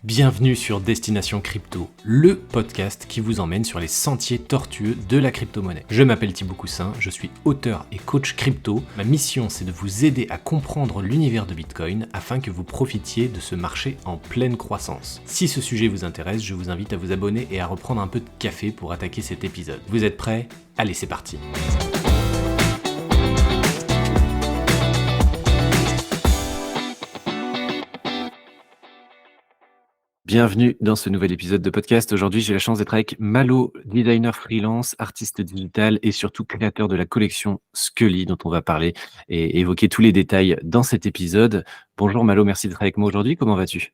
Bienvenue sur Destination Crypto, le podcast qui vous emmène sur les sentiers tortueux de la crypto-monnaie. Je m'appelle Thibaut Coussin, je suis auteur et coach crypto. Ma mission, c'est de vous aider à comprendre l'univers de Bitcoin afin que vous profitiez de ce marché en pleine croissance. Si ce sujet vous intéresse, je vous invite à vous abonner et à reprendre un peu de café pour attaquer cet épisode. Vous êtes prêts ? Allez, c'est parti. Bienvenue dans ce nouvel épisode de podcast. Aujourd'hui, j'ai la chance d'être avec Malo, designer freelance, artiste digital et surtout créateur de la collection Scully dont on va parler et évoquer tous les détails dans cet épisode. Bonjour Malo, merci d'être avec moi aujourd'hui. Comment vas-tu ?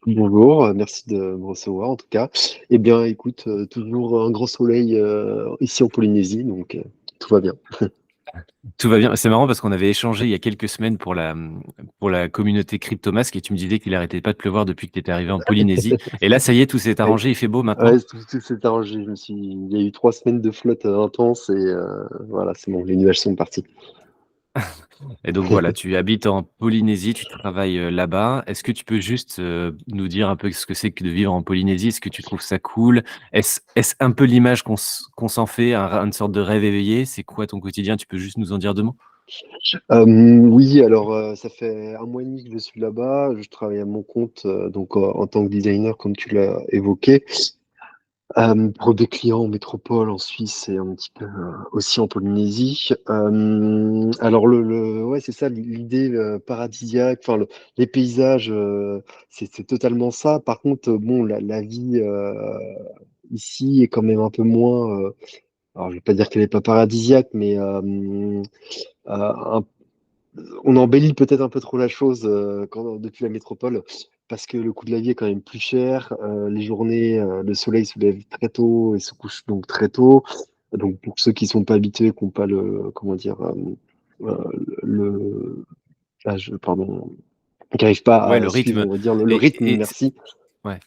Bonjour, merci de me recevoir en tout cas. Eh bien, écoute, toujours un grand soleil ici en Polynésie, donc tout va bien. Tout va bien. C'est marrant parce qu'on avait échangé il y a quelques semaines pour la communauté Cryptomask et tu me disais qu'il arrêtait pas de pleuvoir depuis que tu étais arrivé en Polynésie. Et là, ça y est, tout s'est Ouais, arrangé, il fait beau maintenant. ouais, tout s'est arrangé. Il y a eu 3 semaines de flotte intense et voilà, c'est bon, les nuages sont partis. Et donc voilà, tu habites en Polynésie, tu travailles là-bas. Est-ce que tu peux juste nous dire un peu ce que c'est que de vivre en Polynésie ? Est-ce que tu trouves ça cool ? Est-ce un peu l'image qu'on s'en fait, une sorte de rêve éveillé ? C'est quoi ton quotidien ? Tu peux juste nous en dire deux mots ? Oui, alors ça fait 1 mois et demi que je suis là-bas. Je travaille à mon compte, donc en tant que designer, comme tu l'as évoqué. Pour des clients en métropole, en Suisse et un petit peu aussi en Polynésie. Alors ouais, c'est ça l'idée paradisiaque. Enfin, les paysages, c'est totalement ça. Par contre, bon, la vie ici est quand même un peu moins. Alors, je vais pas dire qu'elle est pas paradisiaque, mais un on embellit peut-être un peu trop la chose depuis la métropole, parce que le coût de la vie est quand même plus cher. Les journées, le soleil se lève très tôt et se couche donc très tôt. Donc pour ceux qui sont pas habitués, qui n'ont pas le, comment dire, le, pardon, qui n'arrivent pas Ouais, à le suivre, rythme. on va dire, le Et, rythme, et, et- merci. ouais.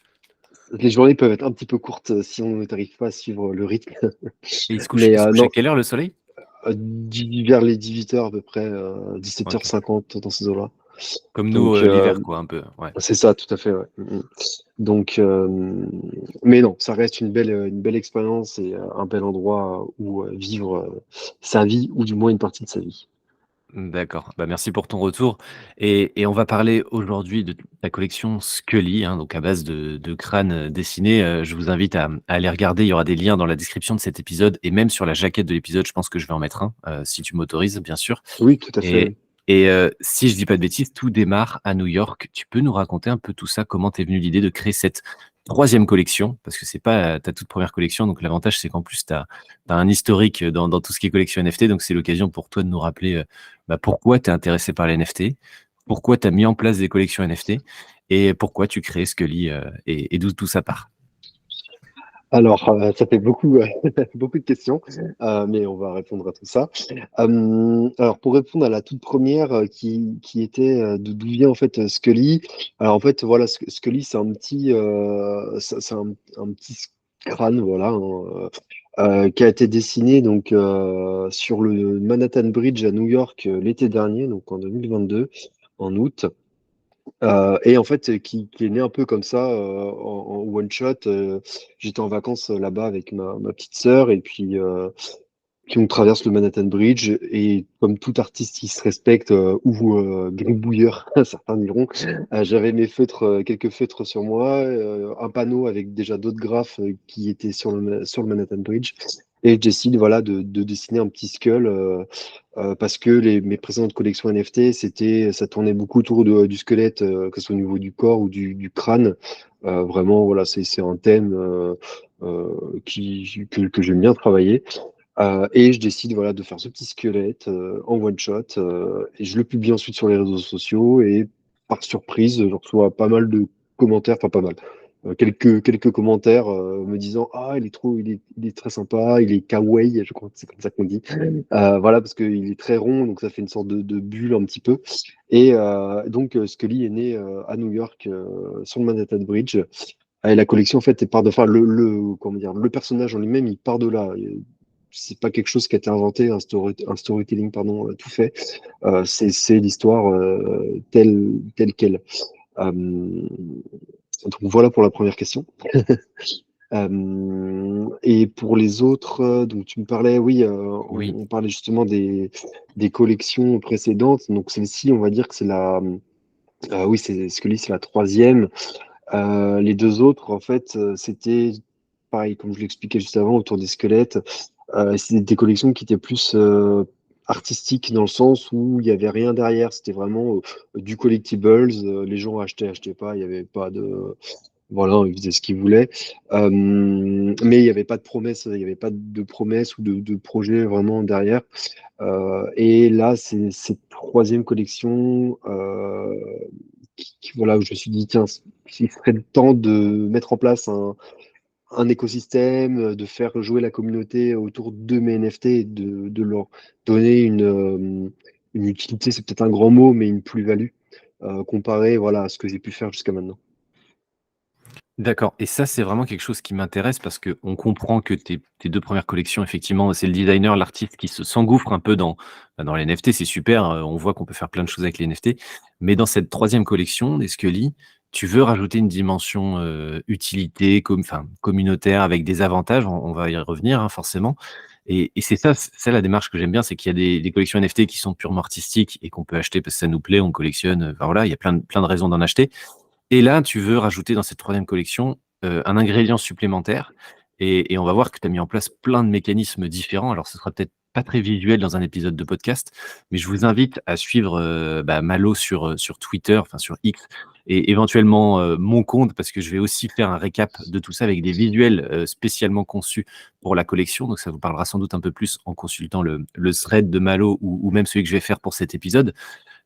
Les journées peuvent être un petit peu courtes si on n'arrive pas à suivre le rythme. Et Mais il se couche à non, quelle heure le soleil ? vers les 18 heures à peu près, Ok. 17h50 dans ces eaux-là. Comme nous, Donc, l'hiver, quoi, un peu. Ouais. c'est ça, tout à fait, ouais. Donc, mais non, ça reste une belle expérience et un bel endroit où vivre sa vie, ou du moins une partie de sa vie. D'accord. Bah, merci pour ton retour. Et on va parler aujourd'hui de ta collection Scully, hein, donc à base de crânes dessinés. Je vous invite à aller regarder. Il y aura des liens dans la description de cet épisode et même sur la jaquette de l'épisode. Je pense que je vais en mettre un, si tu m'autorises, bien sûr. Oui, tout à fait, Et, oui. et si je dis pas de bêtises, tout démarre à New York. Tu peux nous raconter un peu tout ça? Comment t'es venue l'idée de créer cette troisième collection? Parce que c'est pas ta toute première collection. Donc l'avantage, c'est qu'en plus, t'as un historique dans tout ce qui est collection NFT. Donc c'est l'occasion pour toi de nous rappeler pourquoi tu es intéressé par les NFT, pourquoi tu as mis en place des collections NFT et pourquoi tu crées Scully et d'où tout ça part. Alors, ça fait beaucoup, beaucoup de questions, mais on va répondre à tout ça. Alors, pour répondre à la toute première, qui était d'où vient en fait Scully. Alors, en fait, voilà, Scully, c'est un petit, un petit crâne, voilà, hein, qui a été dessiné donc sur le Manhattan Bridge à New York l'été dernier, donc en 2022, en août. Et en fait, qui est né un peu comme ça, en one shot. J'étais en vacances là-bas avec ma petite sœur, et puis on traverse le Manhattan Bridge, et comme tout artiste qui se respecte, ou gribouilleur, certains diront, j'avais mes feutres, quelques feutres sur moi, un panneau avec déjà d'autres graphes qui étaient sur le Manhattan Bridge. Et je décide, voilà, de dessiner un petit skull, parce que mes précédentes collections NFT, ça tournait beaucoup autour du squelette, que ce soit au niveau du corps ou du crâne. Vraiment, voilà, c'est un thème que j'aime bien travailler. Et je décide, voilà, de faire ce petit squelette en one shot, et je le publie ensuite sur les réseaux sociaux, et par surprise, je reçois pas mal de commentaires, enfin pas mal, quelques commentaires me disant: ah, il est très sympa, il est kawaii, je crois que c'est comme ça qu'on dit. Voilà, parce qu'il est très rond, donc ça fait une sorte de bulle un petit peu. Et donc Scully est né à New York, sur le Manhattan Bridge. Et la collection, en fait, elle part de, enfin, comment dire, le personnage en lui-même, il part de là. C'est pas quelque chose qui a été inventé, un storytelling, pardon, tout fait. C'est l'histoire telle qu'elle. Euh, Donc voilà pour la première question. Et pour les autres, donc tu me parlais, oui, Oui, on parlait justement des collections précédentes. Donc celle-ci, on va dire que c'est oui, c'est Scully, c'est la troisième. Les deux autres, en fait, c'était pareil, comme je l'expliquais juste avant, autour des squelettes. C'était des collections qui étaient plus artistiques dans le sens où il y avait rien derrière. C'était vraiment du collectibles. Les gens achetaient pas. Il y avait pas de voilà, ils faisaient ce qu'ils voulaient. Mais il n'y avait pas de promesse, il n'y avait pas de promesse ou de projet vraiment derrière. Et là, c'est cette troisième collection voilà, où je me suis dit, tiens, il serait le temps de mettre en place un écosystème, de faire jouer la communauté autour de mes NFT et de leur donner une utilité, c'est peut-être un grand mot, mais une plus-value comparée voilà, à ce que j'ai pu faire jusqu'à maintenant. d'accord, et ça, c'est vraiment quelque chose qui m'intéresse parce qu'on comprend que tes 2 premières collections, effectivement, c'est le designer, l'artiste qui s'engouffre un peu dans les NFT, c'est super, on voit qu'on peut faire plein de choses avec les NFT. Mais dans cette troisième collection des Scully, tu veux rajouter une dimension, utilité, communautaire avec des avantages, on va y revenir, hein, forcément. Et c'est ça la démarche que j'aime bien, c'est qu'il y a des collections NFT qui sont purement artistiques et qu'on peut acheter parce que ça nous plaît, on collectionne, enfin voilà, il y a plein de raisons d'en acheter. Et là, tu veux rajouter dans cette troisième collection, un ingrédient supplémentaire et on va voir que tu as mis en place plein de mécanismes différents. Alors ce sera peut-être pas très visuel dans un épisode de podcast, mais je vous invite à suivre, Malo sur Twitter, enfin sur X et éventuellement, mon compte parce que je vais aussi faire un récap de tout ça avec des visuels, spécialement conçus pour la collection. Donc ça vous parlera sans doute un peu plus en consultant le thread de Malo ou même celui que je vais faire pour cet épisode.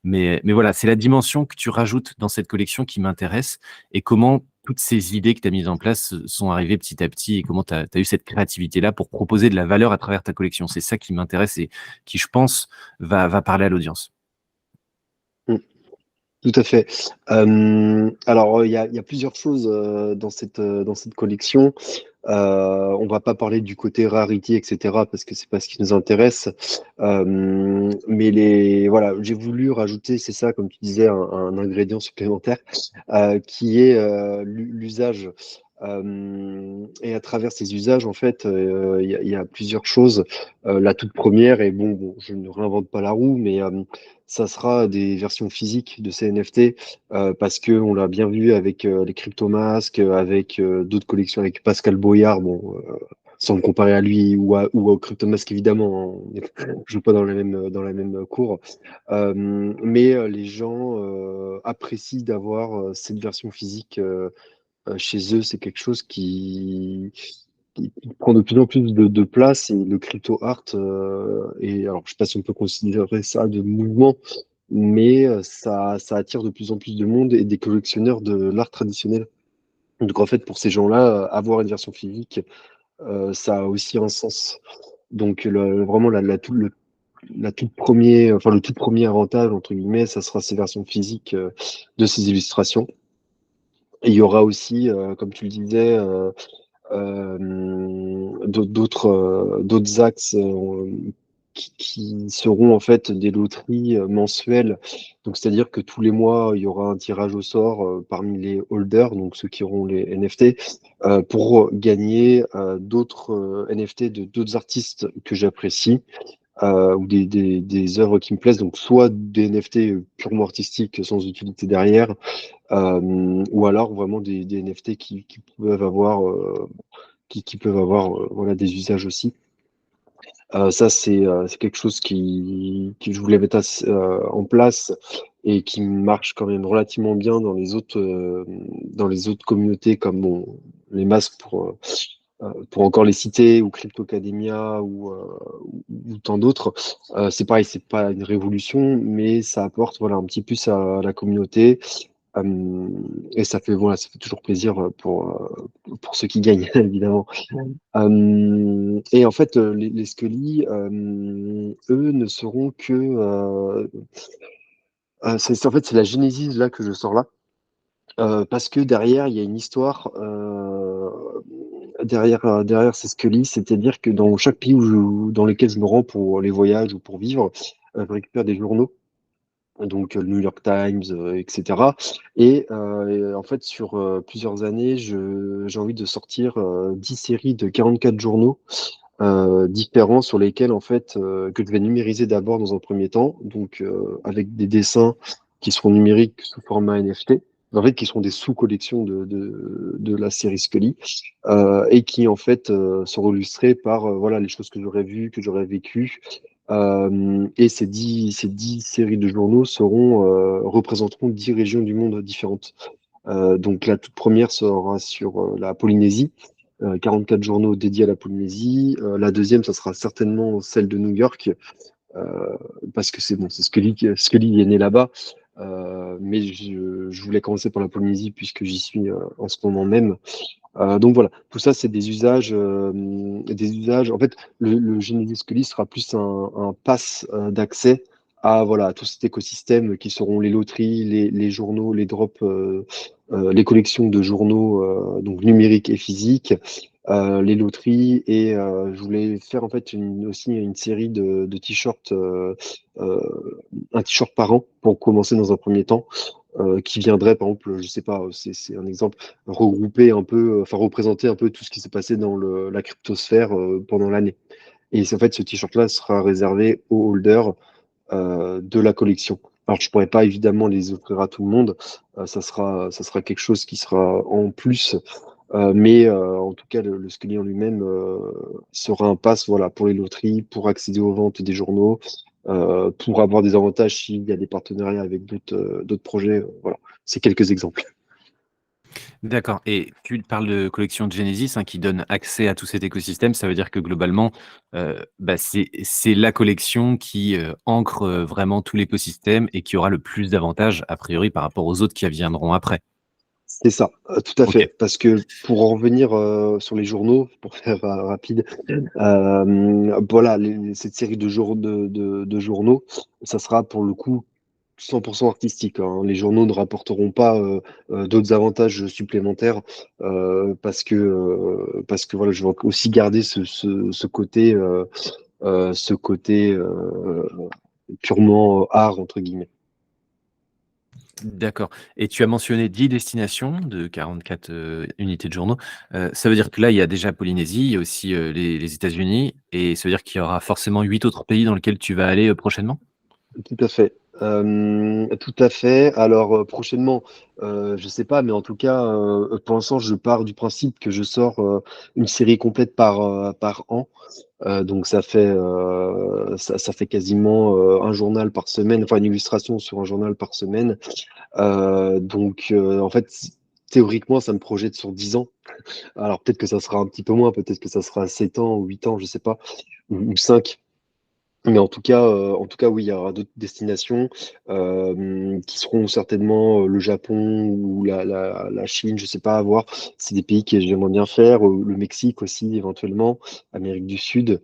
Mais voilà, c'est la dimension que tu rajoutes dans cette collection qui m'intéresse et comment toutes ces idées que tu as mises en place, sont arrivées petit à petit et comment tu as eu cette créativité-là pour proposer de la valeur à travers ta collection. C'est ça qui m'intéresse et qui, je pense, va parler à l'audience. Mm. Tout à fait. Alors, il y a plusieurs choses dans cette collection. On va pas parler du côté rarity, etc., parce que c'est pas ce qui nous intéresse. Mais voilà, j'ai voulu rajouter, c'est ça, comme tu disais, un ingrédient supplémentaire qui est l'usage. Et à travers ces usages, en fait, il y a plusieurs choses. La toute première, et bon, je ne réinvente pas la roue, mais ça sera des versions physiques de ces NFT parce que on l'a bien vu avec les cryptomasques, avec d'autres collections, avec Pascal Boyard, bon, sans le comparer à lui ou au cryptomasque évidemment, hein, on ne joue pas dans la même cour. Mais les gens apprécient d'avoir cette version physique chez eux. C'est quelque chose qui prend de plus en plus de place et le crypto art et alors je sais pas si on peut considérer ça de mouvement mais ça attire de plus en plus de monde et des collectionneurs de l'art traditionnel. Donc en fait, pour ces gens-là, avoir une version physique, ça a aussi un sens. Donc vraiment la toute premier, enfin le tout premier avantage entre guillemets, ça sera ces versions physiques de ces illustrations. Et il y aura aussi, comme tu le disais, d'autres axes qui seront en fait des loteries mensuelles. Donc, c'est-à-dire que tous les mois, il y aura un tirage au sort parmi les holders, donc ceux qui auront les NFT, pour gagner d'autres NFT de d'autres artistes que j'apprécie. Ou des œuvres qui me plaisent, donc soit des NFT purement artistiques sans utilité derrière, ou alors vraiment des NFT qui peuvent avoir qui peuvent avoir voilà, des usages aussi. Ça, c'est quelque chose qui je voulais mettre en place et qui marche quand même relativement bien dans les autres communautés comme bon, les masques pour encore les citer, ou Cryptocademia ou tant d'autres. C'est pareil, c'est pas une révolution, mais ça apporte voilà, un petit plus à la communauté. Et voilà, ça fait toujours plaisir pour ceux qui gagnent, évidemment. Et en fait, les Scully, eux, ne seront que. En fait, c'est la Genesis là que je sors là. Parce que derrière, il y a une histoire derrière ces Scully, c'est-à-dire que dans chaque pays dans lequel je me rends pour les voyages ou pour vivre, je récupère des journaux donc le New York Times, etc. Et en fait, sur plusieurs années, j'ai envie de sortir 10 séries de 44 journaux différents sur lesquels, en fait, que je vais numériser d'abord dans un premier temps, donc avec des dessins qui seront numériques sous format NFT, en fait, qui seront des sous-collections de la série Scully, et qui, en fait, seront illustrés par voilà, les choses que j'aurais vues, que j'aurais vécues. Et ces dix séries de journaux représenteront 10 régions du monde différentes. Donc la toute première sera sur la Polynésie, 44 journaux dédiés à la Polynésie. La deuxième, ça sera certainement celle de New York, euh, parce que c'est bon, c'est Scully est né là-bas. Mais je voulais commencer par la Polynésie puisque j'y suis en ce moment même. Donc voilà, tout ça, c'est des usages. En fait, le Genesis Scully sera plus un pass d'accès à voilà à tout cet écosystème qui seront les loteries, les journaux, les drops, les collections de journaux donc numériques et physiques, les loteries et je voulais faire en fait aussi une série de t-shirts, euh, un t-shirt par an pour commencer dans un premier temps, qui viendrait par exemple, je sais pas, c'est un exemple regrouper un peu, enfin représenter un peu tout ce qui s'est passé dans la cryptosphère pendant l'année. Et en fait, ce t-shirt-là sera réservé aux holders de la collection. Alors, je pourrais pas évidemment les offrir à tout le monde. Ça sera quelque chose qui sera en plus. Mais en tout cas, le Scully en lui-même sera un pass voilà, pour les loteries, pour accéder aux ventes des journaux, pour avoir des avantages s'il y a des partenariats avec d'autres projets. Voilà, c'est quelques exemples. D'accord, et tu parles de collection de Genesis, hein, qui donne accès à tout cet écosystème. Ça veut dire que globalement, bah, c'est la collection qui, ancre, vraiment tout l'écosystème et qui aura le plus d'avantages a priori par rapport aux autres qui viendront après? C'est ça, tout à OK. fait. Parce que pour en revenir sur les journaux, pour faire rapide, voilà, cette série de journaux, ça sera pour le coup 100% artistique, hein. Les journaux ne rapporteront pas d'autres avantages supplémentaires parce que voilà, je vais aussi garder ce côté purement art entre guillemets. D'accord, et tu as mentionné 10 destinations de 44, unités de journaux. Ça veut dire que là, il y a déjà Polynésie, il y a aussi, les États-Unis, et ça veut dire qu'il y aura forcément 8 autres pays dans lesquels tu vas aller, prochainement? Tout à fait. Tout à fait. Alors prochainement, je sais pas, mais en tout cas, pour l'instant, je pars du principe que je sors une série complète par an. Donc ça fait quasiment un journal par semaine, enfin une illustration sur un journal par semaine. Donc en fait, théoriquement, ça me projette sur 10 ans. Alors peut-être que ça sera un petit peu moins, peut-être que ça sera 7 ans ou 8 ans, je sais pas, ou 5. Mais en tout cas, oui, il y aura d'autres destinations qui seront certainement le Japon ou la Chine, je sais pas, à voir. C'est des pays que j'aimerais bien faire, le Mexique aussi, éventuellement, Amérique du Sud.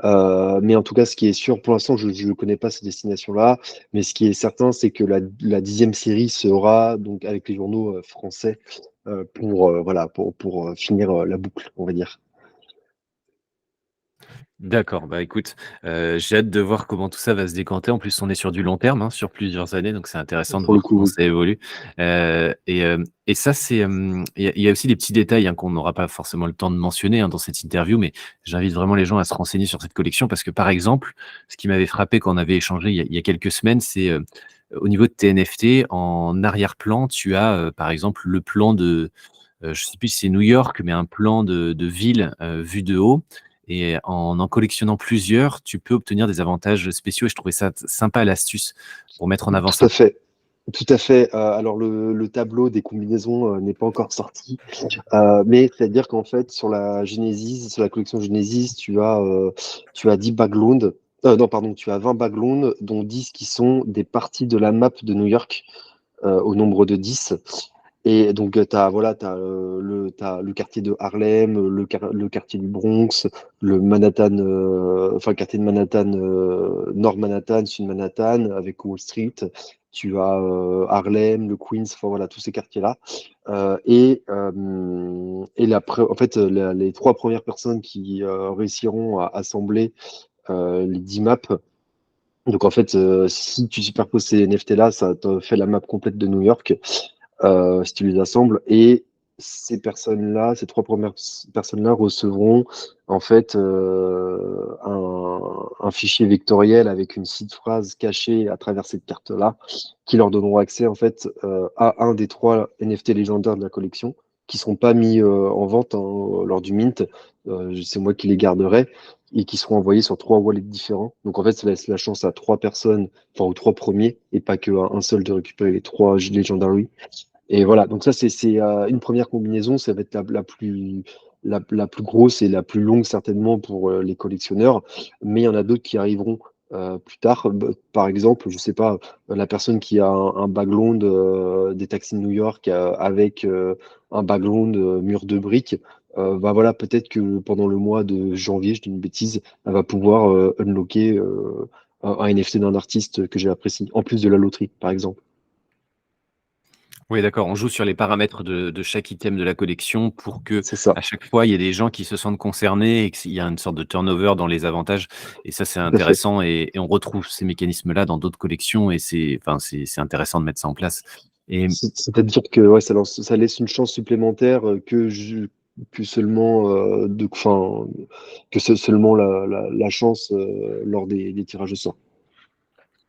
Mais en tout cas, ce qui est sûr, pour l'instant, je ne connais pas ces destinations-là, mais ce qui est certain, c'est que la 10e série sera donc avec les journaux français voilà, pour finir la boucle, on va dire. D'accord, bah, écoute, j'ai hâte de voir comment tout ça va se décanter. En plus, on est sur du long terme, hein, sur plusieurs années, donc c'est intéressant de Pour le voir coup, comment oui. ça évolue. Et ça, c'est, il y a aussi des petits détails, hein, qu'on n'aura pas forcément le temps de mentionner, hein, dans cette interview, mais j'invite vraiment les gens à se renseigner sur cette collection parce que, par exemple, ce qui m'avait frappé quand on avait échangé il y a quelques semaines, c'est, au niveau de tes NFT, en arrière-plan, tu as, par exemple, le plan de, je sais plus si c'est New York, mais un plan de ville, vu de haut, et en collectionnant plusieurs, tu peux obtenir des avantages spéciaux et je trouvais ça sympa l'astuce pour mettre en avant Tout à ça. fait. Tout à fait. Alors le tableau des combinaisons n'est pas encore sorti, mais c'est-à-dire qu'en fait sur la collection Genesis, tu as 10 backgrounds. Non, pardon, tu as 20 backgrounds, dont 10 qui sont des parties de la map de New York, au nombre de 10. Et donc, t'as le quartier de Harlem, le quartier du Bronx, le Manhattan, enfin, le quartier de Manhattan, Nord Manhattan, Sud Manhattan, avec Wall Street. Tu as Harlem, le Queens, enfin voilà, tous ces quartiers-là. En fait, les trois premières personnes qui réussiront à assembler les 10 maps Donc en fait, si tu superposes ces NFT-là, ça te fait la map complète de New York, si tu les assembles. Et ces personnes-là, ces trois premières personnes-là recevront en fait un fichier vectoriel avec une seed phrase cachée à travers cette carte-là, qui leur donneront accès en fait à un des trois NFT légendaires de la collection, qui ne seront pas mis en vente hein, lors du mint. C'est moi qui les garderai et qui seront envoyés sur trois wallets différents. Donc en fait, ça laisse la chance à trois personnes, enfin aux trois premiers, et pas qu'à un seul de récupérer les trois Legendary. Et voilà, donc ça c'est une première combinaison, ça va être la plus grosse et la plus longue certainement pour les collectionneurs, mais il y en a d'autres qui arriveront plus tard. Par exemple, je sais pas, la personne qui a un background des taxis de New York avec un background mur de briques, bah voilà, peut-être que pendant le mois de janvier, je dis une bêtise, elle va pouvoir unlocker un NFT d'un artiste que j'ai apprécié, en plus de la loterie, par exemple. Oui, d'accord, on joue sur les paramètres de chaque item de la collection pour que C'est ça, à chaque fois, il y ait des gens qui se sentent concernés et qu'il y a une sorte de turnover dans les avantages et ça, c'est tout à fait. intéressant et on retrouve ces mécanismes-là dans d'autres collections et c'est intéressant de mettre ça en place et C'est-à-dire que ouais, ça laisse une chance supplémentaire que seulement enfin, que c'est seulement la chance lors des tirages au sort.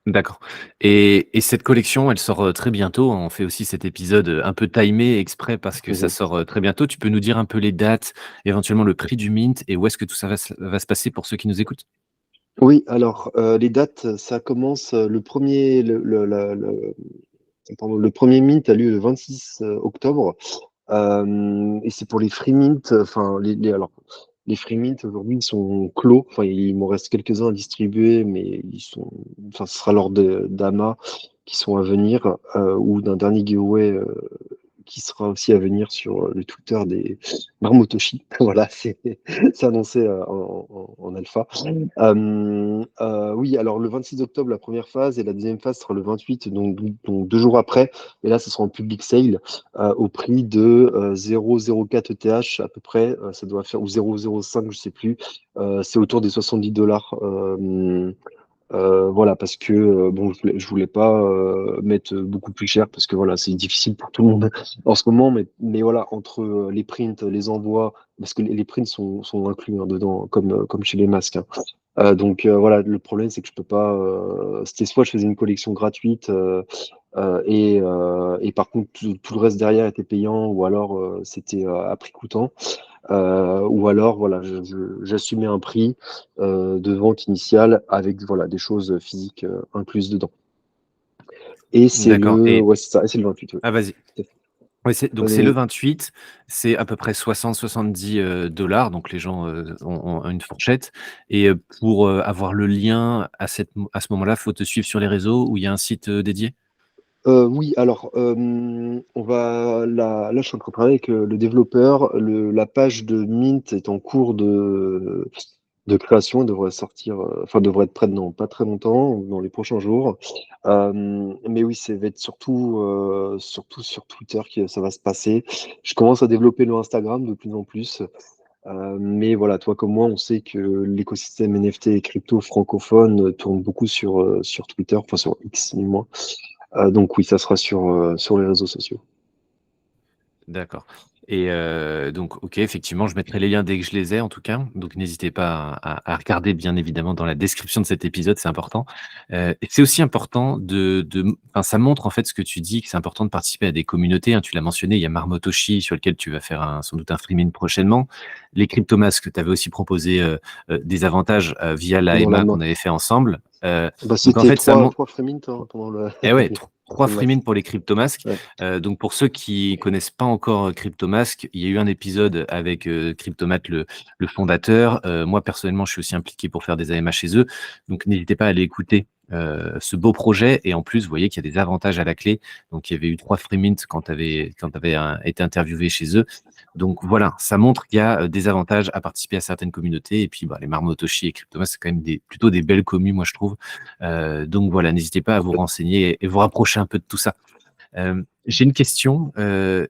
d'accord et cette collection, elle sort, très bientôt. On fait aussi cet épisode, un peu timé exprès parce que ça Mhm. sort, très bientôt. Tu peux nous dire un peu les dates, éventuellement le prix du mint et où est-ce que tout ça va se passer pour ceux qui nous écoutent? Oui, alors les dates, ça commence le premier pardon, le premier mint a lieu le 26 octobre. Et c'est pour les free mint, enfin alors les free mint aujourd'hui ils sont clos, enfin il m'en reste quelques-uns à distribuer, mais enfin ce sera lors d'AMA qui sont à venir ou d'un dernier giveaway qui sera aussi à venir sur le Twitter des Marmotoshi. Voilà, c'est annoncé en alpha. Oui, alors le 26 octobre, la première phase, et la deuxième phase sera le 28, donc 2 jours après. Et là, ce sera en public sale au prix de 0,04 ETH à peu près. Ça doit faire, ou 0,05, je sais plus. C'est autour des $70. Voilà, parce que bon, je voulais pas mettre beaucoup plus cher parce que voilà, c'est difficile pour tout le monde en ce moment, mais voilà, entre les prints, les envois, parce que les prints sont inclus hein, dedans, comme chez les masques. Hein. Donc voilà, le problème c'est que je peux pas. C'était soit je faisais une collection gratuite et par contre tout le reste derrière était payant, ou alors c'était à prix coûtant. Ou alors, voilà, j'assumais un prix de vente initiale avec voilà, des choses physiques incluses dedans. Et c'est D'accord le, et ouais, c'est ça, et c'est le 28, ouais. ah vas-y. Tout à fait. Oui, c'est le 28, c'est à peu près 60-70 dollars, donc les gens, ont une fourchette et pour, avoir le lien à ce moment-là, faut te suivre sur les réseaux où il y a un site, dédié? Oui, alors, là, je suis en train de travailler avec le développeur. La page de Mint est en cours de création, elle devrait sortir, enfin, devrait être prête dans pas très longtemps, dans les prochains jours. Mais oui, ça va être surtout sur Twitter que ça va se passer. Je commence à développer le Instagram de plus en plus. Mais voilà, toi comme moi, on sait que l'écosystème NFT et crypto francophone tourne beaucoup sur Twitter, enfin sur X, du moins. Donc oui, ça sera sur les réseaux sociaux. D'accord et donc OK, effectivement, je mettrai les liens dès que je les ai en tout cas, donc n'hésitez pas à regarder bien évidemment dans la description de cet épisode, c'est important. Et c'est aussi important enfin, ça montre en fait ce que tu dis, que c'est important de participer à des communautés, hein. Tu l'as mentionné, il y a Marmotoshi sur lequel tu vas faire sans doute un streaming prochainement. Les cryptomasques, tu avais aussi proposé, des avantages, via Pendant la l'AMA qu'on main. avait fait ensemble. Bah, Donc en c'était fait, ça trois, montre. trois Freemint hein, pendant Eh ouais, les 3 free masques. mint pour les cryptomasques. Ouais. Donc pour ceux qui connaissent pas encore, Cryptomask, il y a eu un épisode avec, Cryptomat le fondateur. Moi personnellement, je suis aussi impliqué pour faire des AMA chez eux. Donc n'hésitez pas à aller écouter, ce beau projet et en plus, vous voyez qu'il y a des avantages à la clé. Donc il y avait eu 3 free mint quand tu avais été interviewé chez eux. Donc voilà, ça montre qu'il y a, des avantages à participer à certaines communautés et puis, bah, les Marmotoshi et Cryptomask, c'est quand même plutôt des belles commus, moi je trouve. Donc voilà, n'hésitez pas à vous renseigner et vous rapprocher un peu de tout ça. J'ai une question.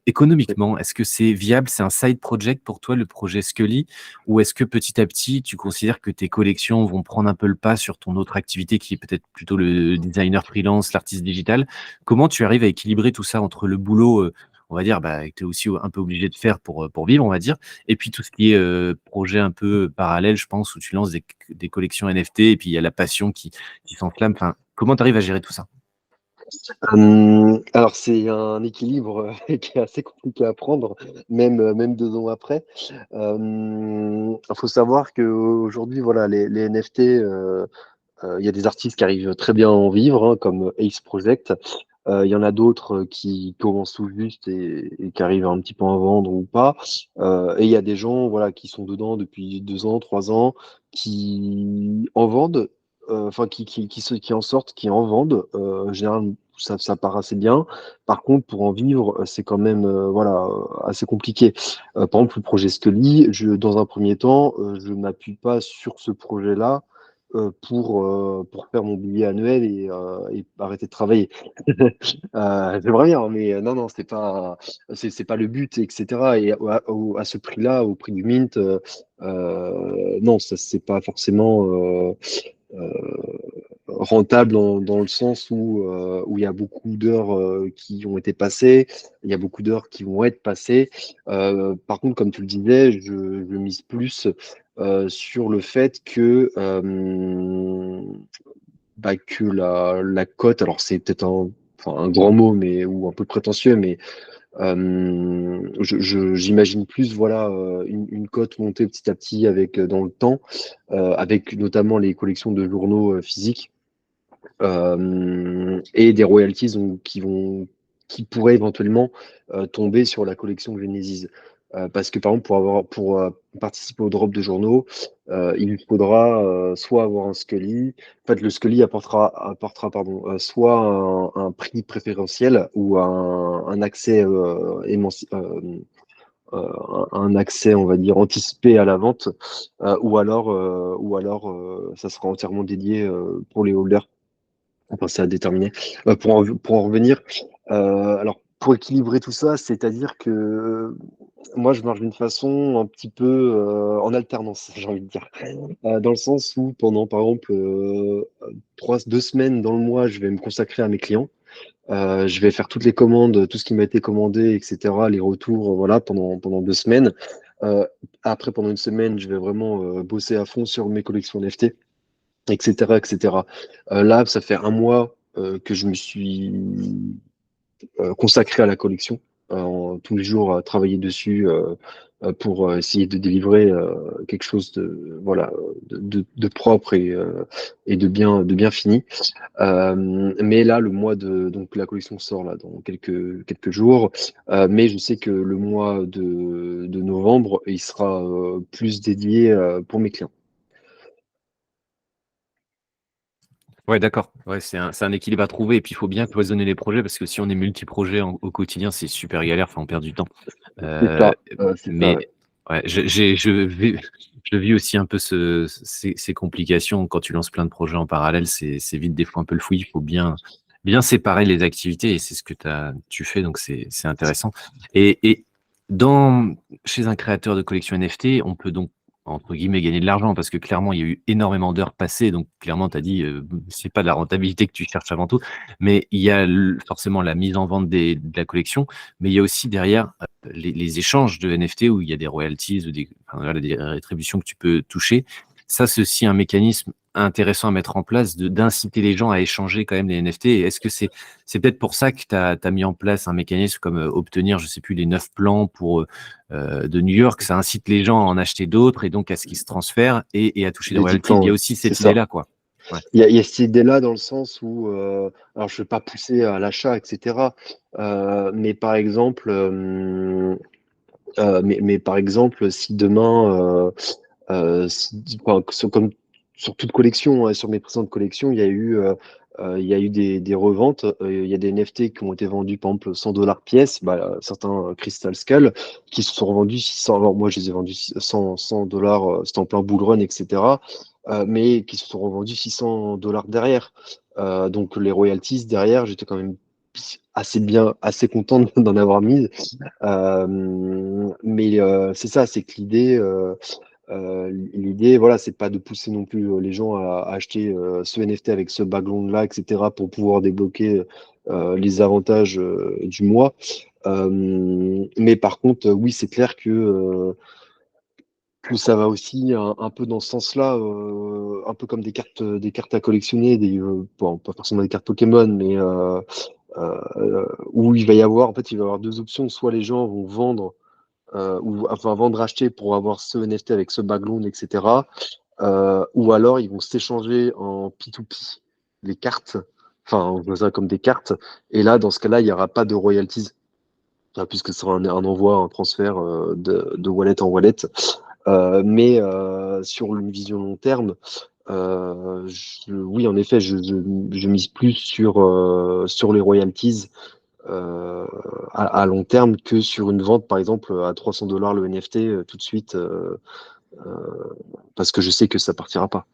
Économiquement, est-ce que c'est viable? C'est un side project pour toi, le projet Scully? Ou est-ce que petit à petit, tu considères que tes collections vont prendre un peu le pas sur ton autre activité qui est peut-être plutôt le designer freelance, l'artiste digital? Comment tu arrives à équilibrer tout ça entre le boulot, on va dire, bah, que tu es aussi un peu obligé de faire pour vivre, on va dire, et puis tout ce qui est projet un peu parallèle, je pense, où tu lances des collections NFT et puis il y a la passion qui s'enflamme. Enfin, comment tu arrives à gérer tout ça? Alors c'est un équilibre qui est assez compliqué à prendre, même 2 ans après. Il faut savoir qu'aujourd'hui, voilà, les NFT, il y a des artistes qui arrivent très bien à en vivre, hein, comme Ace Project. Il y en a d'autres qui commencent tout juste et qui arrivent un petit peu à en vendre ou pas. Et il y a des gens, voilà, qui sont dedans depuis 2 ans, 3 ans, qui en vendent, enfin qui en sortent, qui en vendent. Généralement, ça part assez bien. Par contre, pour en vivre, c'est quand même voilà, assez compliqué. Par exemple, le projet Scully, dans un premier temps, je m'appuie pas sur ce projet-là pour faire mon billet annuel et arrêter de travailler. J'aimerais bien, mais non, non, c'est pas le but, etc. Et à ce prix-là, au prix du mint, non, ça c'est pas forcément rentable dans le sens où il y a beaucoup d'heures qui ont été passées, il y a beaucoup d'heures qui vont être passées. Par contre, comme tu le disais, je mise plus sur le fait que la cote, alors c'est peut-être enfin, un grand mot mais, ou un peu prétentieux, mais j'imagine plus voilà, une cote montée petit à petit avec, dans le temps, avec notamment les collections de journaux physiques et des royalties qui pourraient éventuellement tomber sur la collection Genesis. Parce que par exemple, pour participer au drop de journaux, il faudra soit avoir un Scully. En fait, le Scully apportera pardon, soit un prix préférentiel ou un accès un accès, on va dire, anticipé à la vente, ou alors ça sera entièrement dédié pour les holders. Enfin, c'est à déterminer. Pour en revenir, alors pour équilibrer tout ça, c'est-à-dire que moi, je marche d'une façon un petit peu en alternance, j'ai envie de dire. Dans le sens où pendant, par exemple, 2 semaines dans le mois, je vais me consacrer à mes clients. Je vais faire toutes les commandes, tout ce qui m'a été commandé, etc., les retours, voilà, pendant 2 semaines. Euh, Après, pendant une semaine, je vais vraiment bosser à fond sur mes collections NFT, etc., etc. Là, ça fait un mois que je me suis consacré à la collection, tous les jours à travailler dessus pour essayer de délivrer quelque chose de voilà de propre et de bien fini. Mais là, le mois donc la collection sort là dans quelques jours. Mais je sais que le mois de novembre, il sera plus dédié pour mes clients. Ouais, d'accord. Ouais, c'est un équilibre à trouver et puis il faut bien cloisonner les projets parce que si on est multi-projets au quotidien, c'est super galère, enfin, on perd du temps. C'est Euh, ça, c'est ça. mais Ouais. ouais, je vis aussi un peu ces complications quand tu lances plein de projets en parallèle, c'est vite des fois un peu le fouillis. Il faut bien séparer les activités et c'est ce que tu fais, donc c'est intéressant. Et chez un créateur de collection NFT, on peut donc entre guillemets gagner de l'argent parce que clairement il y a eu énormément d'heures passées, donc clairement tu as dit c'est pas de la rentabilité que tu cherches avant tout, mais il y a forcément la mise en vente de la collection, mais il y a aussi derrière les échanges de NFT où il y a des royalties ou enfin, voilà, des rétributions que tu peux toucher. Ça, c'est aussi un mécanisme intéressant à mettre en place d'inciter les gens à échanger quand même les NFT. Et est-ce que c'est peut-être pour ça que tu as mis en place un mécanisme comme obtenir, je sais plus, les 9 plans de New York? Ça incite les gens à en acheter d'autres et donc à ce qu'ils se transfèrent et à toucher des Les 10 royalties. plans, Il y a ouais, aussi c'est cette ça. idée-là, quoi. Ouais. Il y a cette idée-là dans le sens où, alors je ne vais pas pousser à l'achat, etc. Mais par exemple, mais par exemple, si demain, enfin, comme sur toute collection, hein, sur mes précédentes collections, il y a eu des reventes. Il y a des NFT qui ont été vendus, par exemple, 100 dollars pièce. Bah, certains Crystal Skull qui se sont revendus 600. Alors, moi, je les ai vendus 100 dollars, c'était en plein bull run, etc. Mais qui se sont revendus 600 dollars derrière. Donc, les royalties derrière, j'étais quand même assez bien, assez content d'en avoir mis. Mais c'est ça, c'est que l'idée, voilà, c'est pas de pousser non plus les gens à acheter ce NFT avec ce background-là, etc., pour pouvoir débloquer les avantages du mois. Mais par contre, oui, c'est clair que ça va aussi un peu dans ce sens-là, un peu comme des cartes à collectionner, bon, pas forcément des cartes Pokémon, mais où il va y avoir, en fait, il va y avoir deux options. Soit les gens vont vendre, ou enfin vendre, acheter pour avoir ce NFT avec ce background, etc. Ou alors ils vont s'échanger en P2P les cartes, enfin on voit ça comme des cartes, et là dans ce cas-là il n'y aura pas de royalties, puisque ce sera un envoi, un transfert de wallet en wallet. Mais sur une vision long terme, oui en effet je mise plus sur les royalties à long terme que sur une vente, par exemple, à 300 $ le NFT tout de suite, euh, parce que je sais que ça partira pas.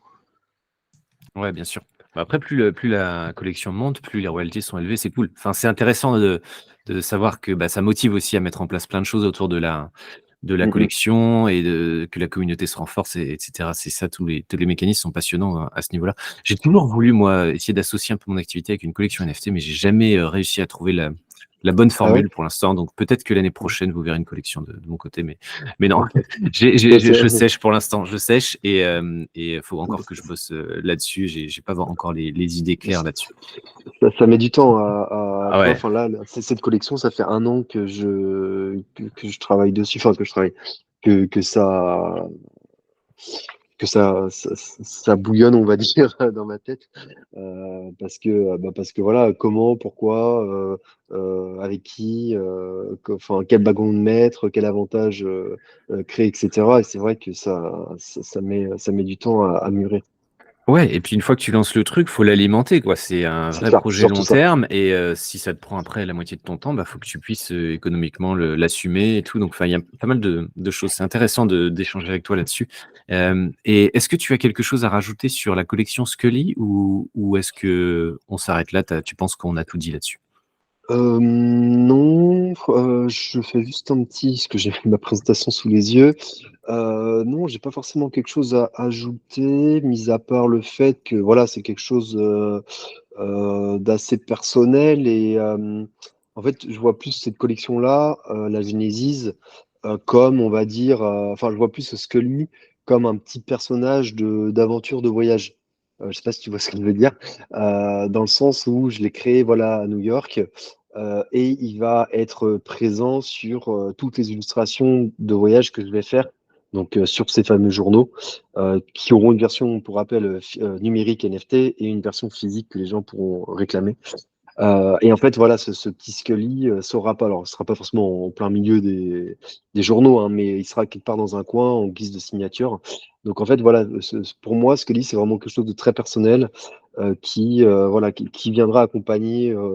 Ouais, bien sûr. Bah, après, plus la collection monte, plus les royalties sont élevées, c'est cool. Enfin, c'est intéressant de savoir que, bah, ça motive aussi à mettre en place plein de choses autour de la Mm, mm. collection et que la communauté se renforce, etc. C'est ça, tous les mécanismes sont passionnants à ce niveau-là. J'ai toujours voulu, moi, essayer d'associer un peu mon activité avec une collection NFT, mais j'ai jamais réussi à trouver la bonne Ah ouais? formule pour l'instant. Donc peut-être que l'année Mm. prochaine, vous verrez une collection de mon côté, mais non, Ok. Ouais, je sèche pour l'instant, je sèche et il faut encore que je bosse là-dessus. J'ai pas encore les idées claires là-dessus. ça met du temps Ah tu vois, ouais. enfin là, cette collection, ça fait un an que je travaille dessus, enfin que je travaille, que, que ça, ça bouillonne, on va dire, dans ma tête. Parce que voilà, comment, pourquoi, avec qui, enfin, quel background mettre, quel avantage créer, etc. Et c'est vrai que ça met du temps à mûrir. Ouais, et puis une fois que tu lances le truc, faut l'alimenter, quoi. C'est un C'est vrai ça, c'est projet surtout long ça. terme et si ça te prend après la moitié de ton temps, bah, faut que tu puisses économiquement l'assumer et tout. Donc, enfin, il y a pas mal de choses. C'est intéressant d'échanger avec toi là-dessus. Et est-ce que tu as quelque chose à rajouter sur la collection Scully ou est-ce que on s'arrête là? Tu penses qu'on a tout dit là-dessus? Non, je fais juste un petit, parce que j'ai ma présentation sous les yeux. Non, j'ai pas forcément quelque chose à ajouter, mis à part le fait que voilà, c'est quelque chose d'assez personnel et en fait, je vois plus cette collection-là, la Genesis, comme on va dire, enfin, je vois plus Scully comme un petit personnage d'aventure de voyage. Je sais pas si tu vois ce que je veux dire, dans le sens où je l'ai créé voilà à New York. Et il va être présent sur toutes les illustrations de voyage que je vais faire, donc sur ces fameux journaux qui auront une version, pour rappel, numérique NFT et une version physique que les gens pourront réclamer. Et en fait, voilà, ce petit Scully sera pas, alors, ce sera pas forcément en plein milieu des journaux, hein, mais il sera quelque part dans un coin en guise de signature. Donc en fait, voilà, pour moi, Scully, c'est vraiment quelque chose de très personnel voilà, qui viendra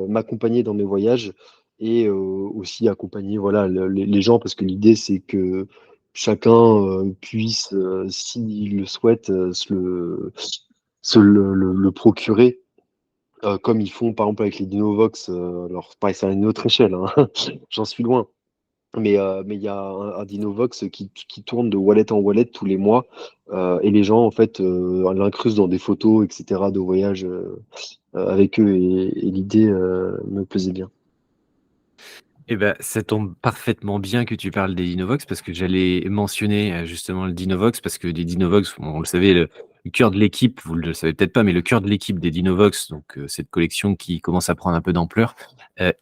m'accompagner dans mes voyages et aussi accompagner voilà, les gens, parce que l'idée, c'est que chacun puisse, s'il le souhaite, le procurer comme ils font par exemple avec les Dinovox. Alors, pareil, c'est à une autre échelle, hein. J'en suis loin. Mais il y a un Dinovox qui tourne de wallet en wallet tous les mois. Et les gens, en fait, l'incrustent dans des photos, etc., de voyage avec eux. Et l'idée me plaisait bien. Eh ben, ça tombe parfaitement bien que tu parles des Dinovox parce que j'allais mentionner justement le Dinovox parce que les Dinovox, bon, on le savait, le cœur de l'équipe, vous le savez peut-être pas, mais le cœur de l'équipe des Dinovox, donc cette collection qui commence à prendre un peu d'ampleur,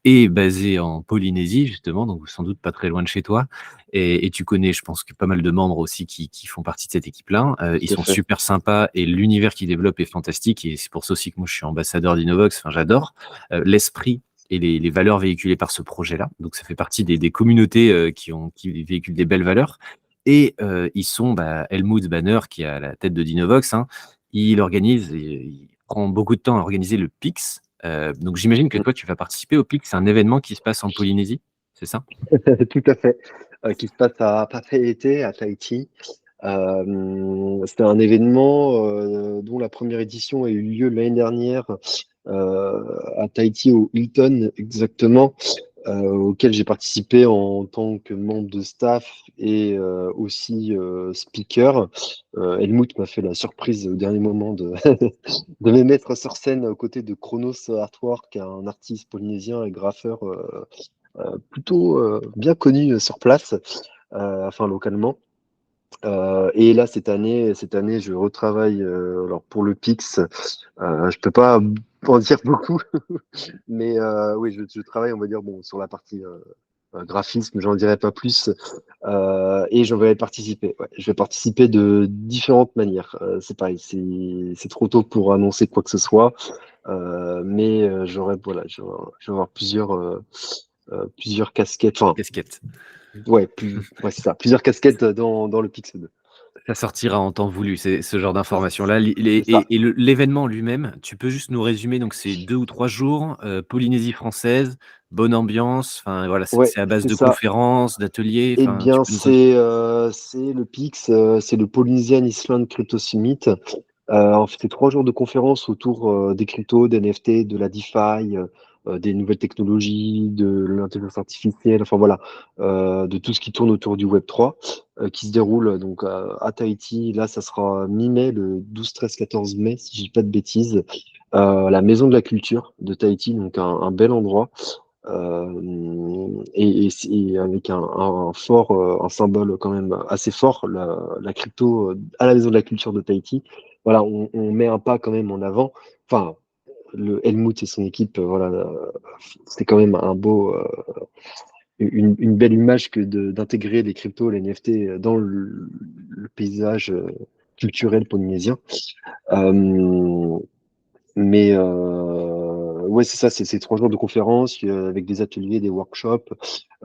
est basée en Polynésie justement, donc sans doute pas très loin de chez toi. Et tu connais, je pense que pas mal de membres aussi qui font partie de cette équipe-là. Ils Tout à sont fait. super sympas et l'univers qu'ils développent est fantastique et c'est pour ça aussi que moi je suis ambassadeur d'Innovox. Enfin, j'adore l'esprit et les valeurs véhiculées par ce projet-là. Donc, ça fait partie des communautés qui véhiculent des belles valeurs. Et ils sont, Helmut Banner, qui est à la tête de Dinovox, hein, il prend beaucoup de temps à organiser le PIX. Donc, j'imagine que Mm. toi, tu vas participer au PIX. C'est un événement qui se passe en Polynésie, c'est ça? Tout à fait. Qui se passe à Papeete, à Tahiti. C'était un événement dont la première édition a eu lieu l'année dernière à Tahiti, au Hilton exactement, auquel j'ai participé en tant que membre de staff et aussi speaker. Helmut m'a fait la surprise au dernier moment de me mettre sur scène aux côtés de Chronos Artwork, un artiste polynésien et graffeur plutôt bien connu sur place, enfin localement. Et là, cette année, je retravaille alors pour le Pix. Je peux pas en dire beaucoup, mais oui, je travaille, on va dire, bon, sur la partie graphisme, j'en dirai pas plus. Et je vais participer. Ouais, je vais participer de différentes manières. C'est pareil, c'est trop tôt pour annoncer quoi que ce soit, mais je vais avoir plusieurs casquettes. Enfin, Casquette. ouais, ouais, c'est ça, plusieurs casquettes dans le Pix 2. Ça sortira en temps voulu, c'est ce genre d'informations-là. C'est ça. Et l'événement lui-même, tu peux juste nous résumer, donc c'est 2 ou 3 jours, Polynésie française, bonne ambiance, enfin voilà, Ouais, c'est à base c'est de ça. conférences, d'ateliers, Eh enfin tu bien, peux nous résumer? c'est le PIX, c'est le Polynesian Island Crypto Summit. En fait, c'est 3 jours de conférences autour des cryptos, des NFT, de la DeFi, des nouvelles technologies, de l'intelligence artificielle, enfin voilà, de tout ce qui tourne autour du Web3, qui se déroule donc à Tahiti. Là, ça sera mi-mai, le 12, 13, 14 mai, si je dis pas de bêtises, la Maison de la Culture de Tahiti, donc un bel endroit. Et avec un fort, un symbole quand même assez fort, la crypto à la Maison de la Culture de Tahiti. Voilà, on met un pas quand même en avant. Enfin, le Helmut et son équipe, voilà, c'est quand même une belle image que d'intégrer les cryptos, les NFT dans le paysage culturel polynésien. Euh, mais ouais, c'est ça, c'est 3 jours de conférences avec des ateliers, des workshops.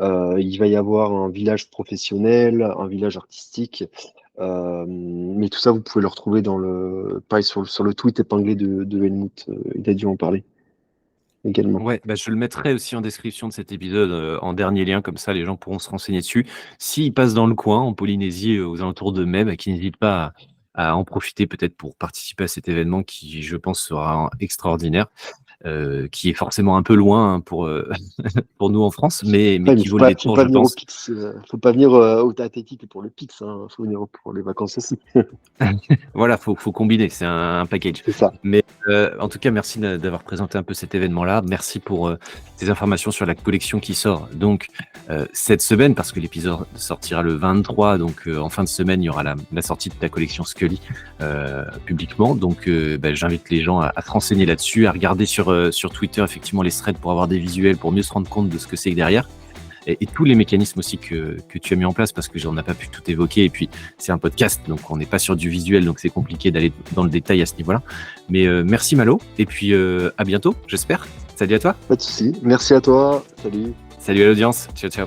Il va y avoir un village professionnel, un village artistique. Mais tout ça, vous pouvez le retrouver pareil, sur le tweet épinglé de Helmut. Il a dû en parler également. Ouais, bah, je le mettrai aussi en description de cet épisode, en dernier lien, comme ça les gens pourront se renseigner dessus. S'ils passent dans le coin, en Polynésie, aux alentours de mai, bah, qu'ils n'hésitent pas à en profiter peut-être pour participer à cet événement qui, je pense, sera extraordinaire, qui est forcément un peu loin, hein, pour, pour nous en France, mais Ouais, mais qui vaut le faut détour, pas je venir au pense. Pix, faut pas venir au Tatati que pour le Pix, hein. Faut venir pour les vacances aussi. Voilà, faut combiner, c'est un package. C'est ça. Mais en tout cas, merci d'avoir présenté un peu cet événement-là. Merci pour tes informations sur la collection qui sort donc cette semaine, parce que l'épisode sortira le 23, donc en fin de semaine, il y aura la sortie de ta collection Scully publiquement. Donc bah, j'invite les gens à se renseigner là-dessus, à regarder sur Twitter effectivement les threads pour avoir des visuels, pour mieux se rendre compte de ce que c'est que derrière. Et tous les mécanismes aussi que tu as mis en place, parce que j'en ai pas pu tout évoquer. Et puis, c'est un podcast, donc on n'est pas sur du visuel, donc c'est compliqué d'aller dans le détail à ce niveau-là. Mais merci Malo, et puis à bientôt, j'espère. Salut à toi. Pas de souci. Merci à toi. Salut. Salut à l'audience. Ciao, ciao.